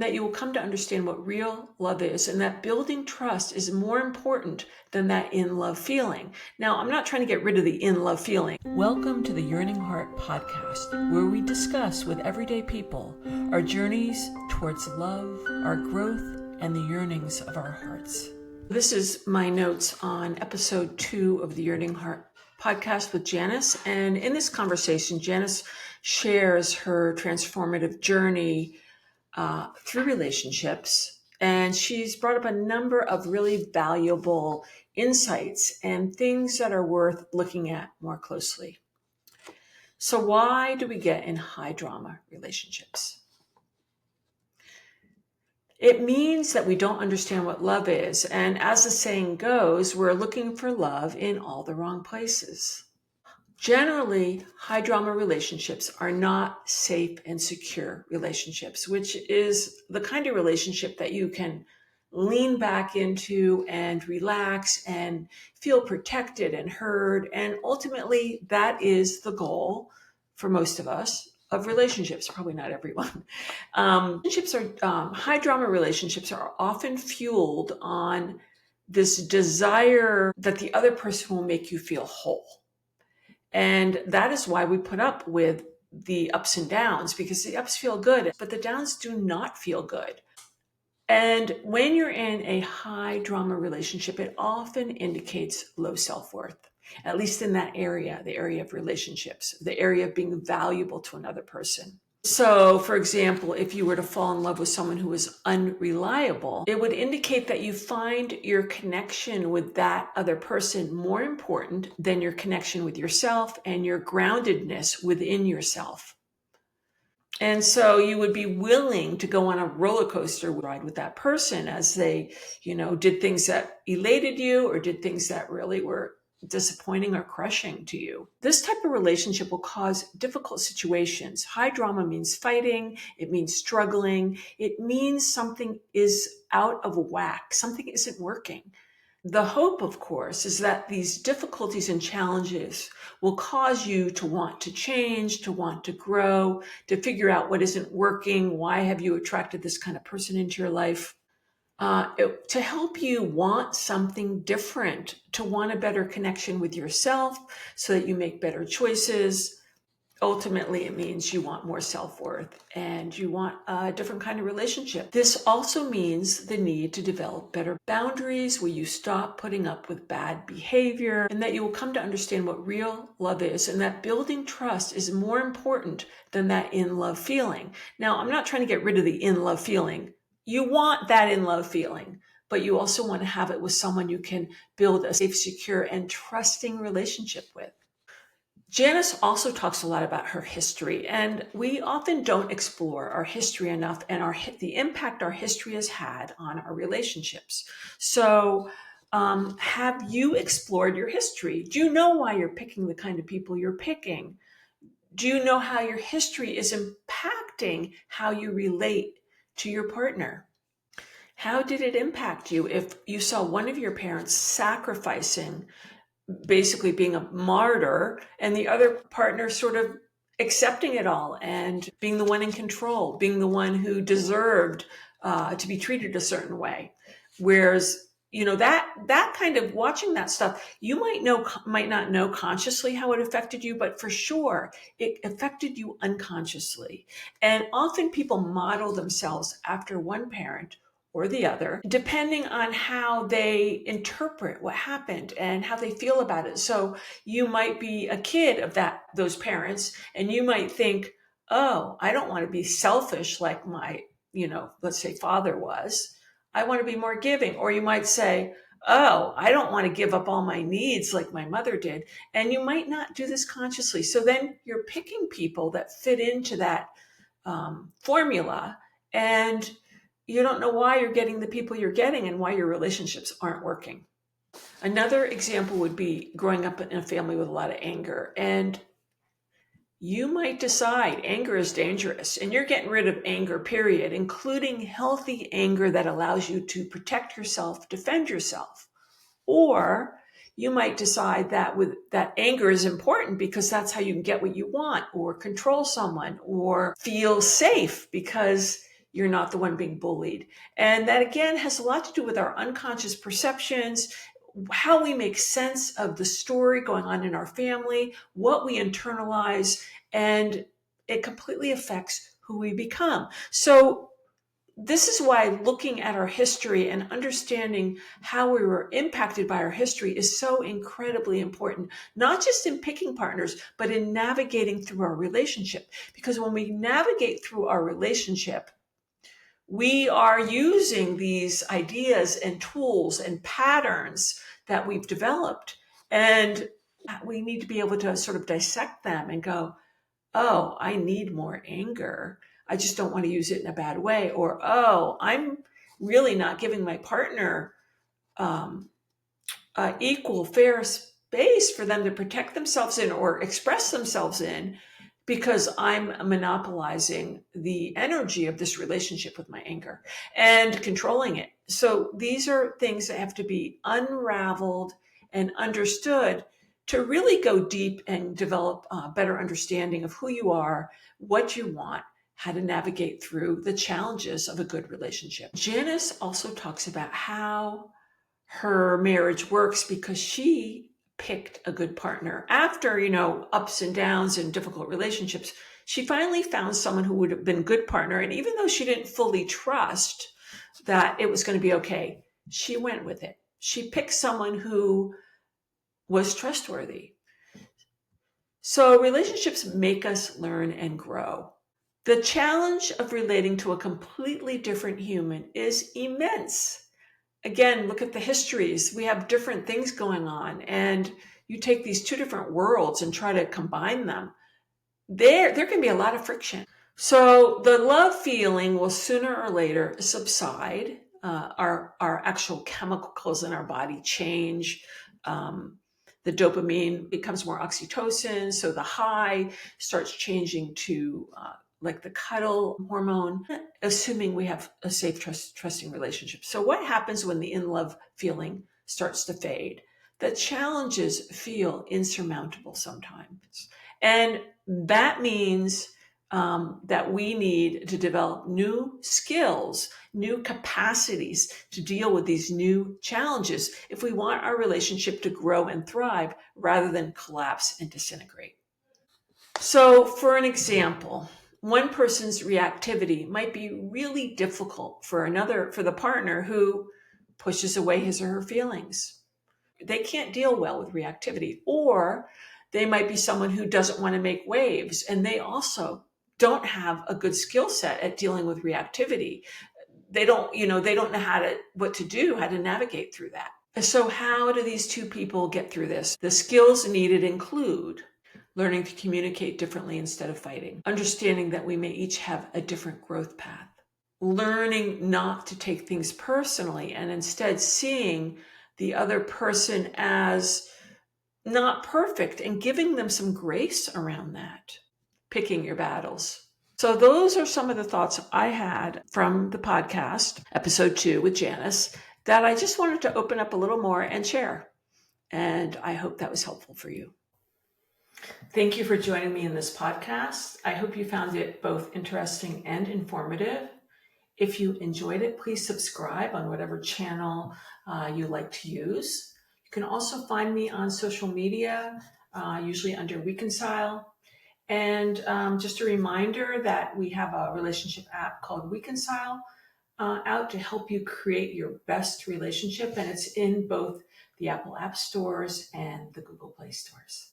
that you will come to understand what real love is, and that building trust is more important than that in-love feeling. Now, I'm not trying to get rid of the in-love feeling. Welcome to the Yearning Heart Podcast, where we discuss with everyday people our journeys towards love, our growth, and the yearnings of our hearts. This is my notes on episode 2 of the Yearning Heart Podcast with Janice. And in this conversation, Janice shares her transformative journey through relationships. And she's brought up a number of really valuable insights and things that are worth looking at more closely. So why do we get in high drama relationships? It means that we don't understand what love is. And as the saying goes, we're looking for love in all the wrong places. Generally, high drama relationships are not safe and secure relationships, which is the kind of relationship that you can lean back into and relax and feel protected and heard. And ultimately, that is the goal for most of us of relationships, probably not everyone. High drama relationships are often fueled on this desire that the other person will make you feel whole. And that is why we put up with the ups and downs, because the ups feel good, but the downs do not feel good. And when you're in a high drama relationship, it often indicates low self-worth, at least in that area, the area of relationships, the area of being valuable to another person. So, for example, if you were to fall in love with someone who was unreliable, it would indicate that you find your connection with that other person more important than your connection with yourself and your groundedness within yourself. And so you would be willing to go on a roller coaster ride with that person as they, did things that elated you or did things that really were disappointing or crushing to you. This type of relationship will cause difficult situations. High drama means fighting. It means struggling. It means something is out of whack. Something isn't working. The hope, of course, is that these difficulties and challenges will cause you to want to change, to want to grow, to figure out what isn't working. Why have you attracted this kind of person into your life? To help you want something different, to want a better connection with yourself so that you make better choices. Ultimately, it means you want more self-worth and you want a different kind of relationship. This also means the need to develop better boundaries where you stop putting up with bad behavior, and that you will come to understand what real love is, and that building trust is more important than that in-love feeling. Now, I'm not trying to get rid of the in-love feeling. You want that in-love feeling, but you also want to have it with someone you can build a safe, secure, and trusting relationship with. Janice also talks a lot about her history, and we often don't explore our history enough and the impact our history has had on our relationships. So have you explored your history? Do you know why you're picking the kind of people you're picking? Do you know how your history is impacting how you relate to your partner? How did it impact you if you saw one of your parents sacrificing, basically being a martyr, and the other partner sort of accepting it all and being the one in control, being the one who deserved to be treated a certain way? Whereas, that kind of watching that stuff, you might not know consciously how it affected you, but for sure it affected you unconsciously. And often people model themselves after one parent or the other, depending on how they interpret what happened and how they feel about it. So you might be a kid of those parents, and you might think, oh, I don't want to be selfish like my, let's say father was. I want to be more giving. Or you might say, oh, I don't want to give up all my needs like my mother did. And you might not do this consciously. So then you're picking people that fit into that formula, and you don't know why you're getting the people you're getting and why your relationships aren't working. Another example would be growing up in a family with a lot of anger. And you might decide anger is dangerous and you're getting rid of anger, period, including healthy anger that allows you to protect yourself, defend yourself. Or you might decide that anger is important because that's how you can get what you want, or control someone, or feel safe because you're not the one being bullied. And that again has a lot to do with our unconscious perceptions, how we make sense of the story going on in our family, what we internalize, and it completely affects who we become. So this is why looking at our history and understanding how we were impacted by our history is so incredibly important, not just in picking partners, but in navigating through our relationship. Because when we navigate through our relationship, we are using these ideas and tools and patterns that we've developed. And we need to be able to sort of dissect them and go, oh, I need more anger. I just don't want to use it in a bad way. Or, oh, I'm really not giving my partner equal, fair space for them to protect themselves in or express themselves in, because I'm monopolizing the energy of this relationship with my anger and controlling it. So these are things that have to be unraveled and understood to really go deep and develop a better understanding of who you are, what you want, how to navigate through the challenges of a good relationship. Janice also talks about how her marriage works because she picked a good partner. After, ups and downs and difficult relationships, she finally found someone who would have been a good partner. And even though she didn't fully trust that it was going to be okay, she went with it. She picked someone who was trustworthy. So relationships make us learn and grow. The challenge of relating to a completely different human is immense. Again, look at the histories. We have different things going on, and you take these two different worlds and try to combine them. There can be a lot of friction. So the love feeling will sooner or later subside. Our actual chemicals in our body change. The dopamine becomes more oxytocin, so the high starts changing to like the cuddle hormone, assuming we have a safe, trusting relationship. So what happens when the in-love feeling starts to fade? The challenges feel insurmountable sometimes. And that means that we need to develop new skills, new capacities to deal with these new challenges if we want our relationship to grow and thrive rather than collapse and disintegrate. So for an example, one person's reactivity might be really difficult for the partner who pushes away his or her feelings. They can't deal well with reactivity. Or they might be someone who doesn't want to make waves, and they also don't have a good skill set at dealing with reactivity. They don't know how to navigate through that. So how do these two people get through this? The skills needed include learning to communicate differently instead of fighting, understanding that we may each have a different growth path, learning not to take things personally and instead seeing the other person as not perfect and giving them some grace around that, picking your battles. So those are some of the thoughts I had from the podcast, episode 2 with Janice, that I just wanted to open up a little more and share. And I hope that was helpful for you. Thank you for joining me in this podcast. I hope you found it both interesting and informative. If you enjoyed it, please subscribe on whatever channel you like to use. You can also find me on social media, usually under Reconcile. And just a reminder that we have a relationship app called Reconcile out to help you create your best relationship. And it's in both the Apple App Stores and the Google Play Stores.